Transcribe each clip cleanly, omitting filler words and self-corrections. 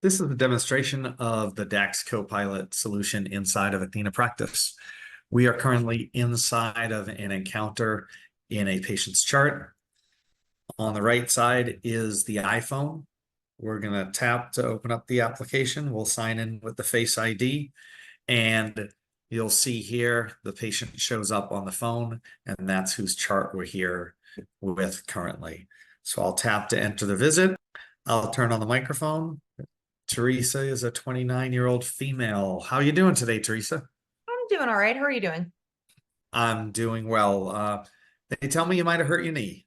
This is a demonstration of the DAX Copilot solution inside of Athena Practice. We are currently inside of an encounter in a patient's chart. On the right side is the iPhone. We're going to tap to open up the application. We'll sign in with the Face ID, and you'll see here the patient shows up on the phone, and that's whose chart we're here with currently. So I'll tap to enter the visit. I'll turn on the microphone. Teresa is a 29-year-old female. How are you doing today, Teresa? I'm doing all right. How are you doing? I'm doing well. They tell me you might have hurt your knee.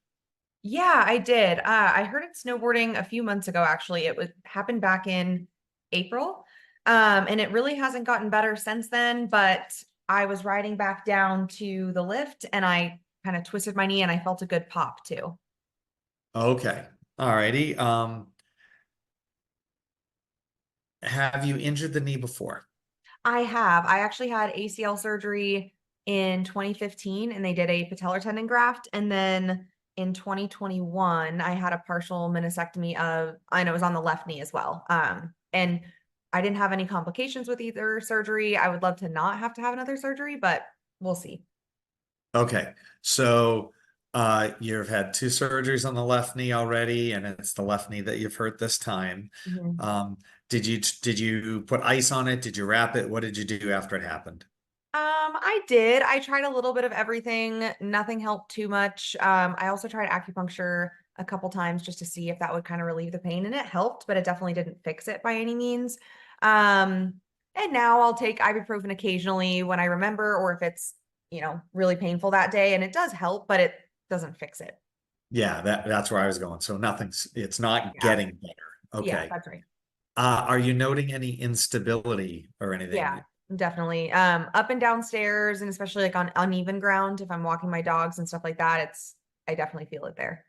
Yeah, I did. I heard it snowboarding a few months ago, actually. Happened back in April. And it really hasn't gotten better since then, but I was riding back down to the lift and I kind of twisted my knee and I felt a good pop too. Okay. All righty. Have you injured the knee before? I have. I actually had ACL surgery in 2015 and they did a patellar tendon graft. And then in 2021, I had a partial meniscectomy and it was on the left knee as well. And I didn't have any complications with either surgery. I would love to not have to have another surgery, but we'll see. Okay. So you've had two surgeries on the left knee already, and it's the left knee that you've hurt this time. Mhm. Did you put ice on it? Did you wrap it? What did you do after it happened? I did. I tried a little bit of everything. Nothing helped too much. I also tried acupuncture a couple times just to see if that would kind of relieve the pain, and it helped, but it definitely didn't fix it by any means. And now I'll take ibuprofen occasionally when I remember, or if it's, really painful that day, and it does help, but it doesn't fix it. Yeah, that's where I was going. So it's not Yeah. getting better. Yeah, Okay. that's right. Are you noting any instability or Yeah, anything? definitely. Up and downstairs, and especially like on uneven ground, if I'm walking my dogs and stuff like that, I definitely feel it there.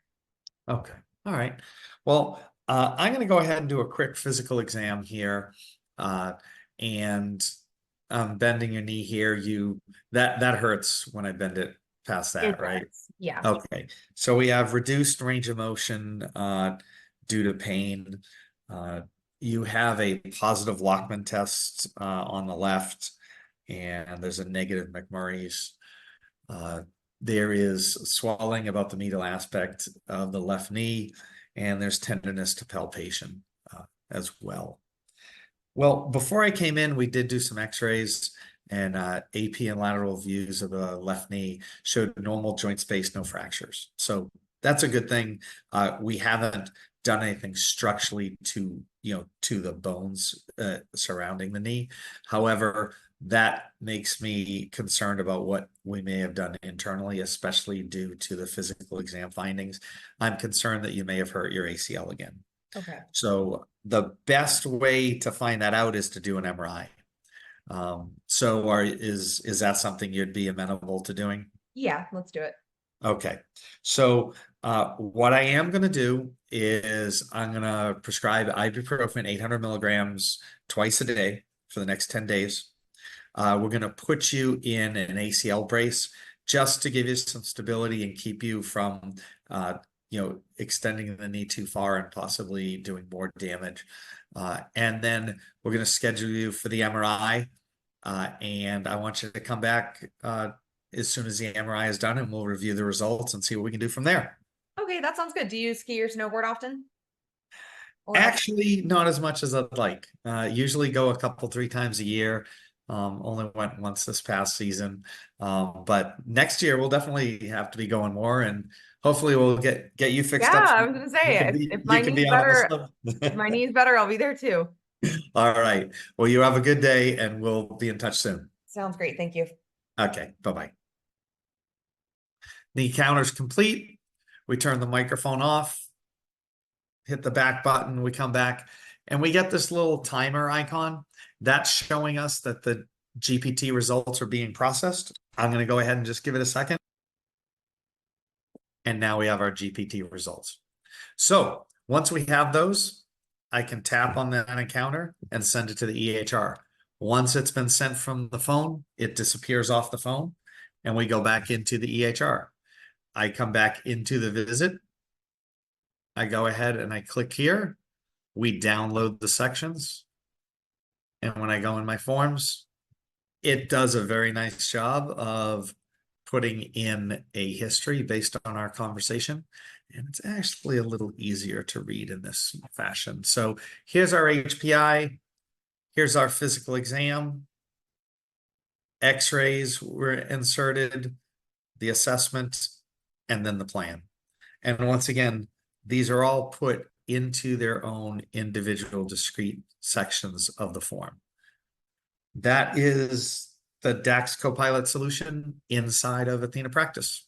Okay. All right. Well, I'm going to go ahead and do a quick physical exam here. And bending your knee here, that hurts when I bend it past It that, right? does. Yeah. Okay. So we have reduced range of motion due to pain. You have a positive Lockman test on the left, and there's a negative McMurray's. There is swelling about the medial aspect of the left knee, and there's tenderness to palpation as well. Well, before I came in, we did do some x-rays, and AP and lateral views of the left knee showed normal joint space, no fractures. So that's a good thing. We haven't done anything structurally to the bones surrounding the knee. However, that makes me concerned about what we may have done internally, especially due to the physical exam findings. I'm concerned that you may have hurt your ACL again. Okay. So the best way to find that out is to do an MRI. Is that something you'd be amenable to doing? Yeah, let's do it. Okay. So what I am going to do is I'm going to prescribe ibuprofen 800 milligrams twice a day for the next 10 days. We're going to put you in an ACL brace just to give you some stability and keep you from extending the knee too far and possibly doing more damage. And then we're going to schedule you for the MRI. And I want you to come back as soon as the MRI is done, and we'll review the results and see what we can do from there. Okay, that sounds good. Do you ski or snowboard often? Actually, not as much as I'd like. Usually go a couple, 3 times a year. Only went once this past season. But next year we'll definitely have to be going more, and hopefully we'll get you fixed Yeah, up. I was gonna say if You my can knee's be out on the better, if slope. my knee's better, I'll be there too. All right. Well, you have a good day, and we'll be in touch soon. Sounds great. Thank you. Okay. Bye-bye. The counter's complete. We turn the microphone off, hit the back button, we come back, and we get this little timer icon that's showing us that the GPT results are being processed. I'm going to go ahead and just give it a second. And now we have our GPT results. So once we have those, I can tap on that encounter and send it to the EHR. Once it's been sent from the phone, it disappears off the phone, and we go back into the EHR. I come back into the visit. I go ahead and I click here. we download the sections. And when I go in my forms, it does a very nice job of putting in a history based on our conversation. And it's actually a little easier to read in this fashion. So here's our HPI. Here's our physical exam. X-rays were inserted, the assessment, and then the plan. And once again, these are all put into their own individual discrete sections of the form. That is the DAX Copilot solution inside of Athena Practice.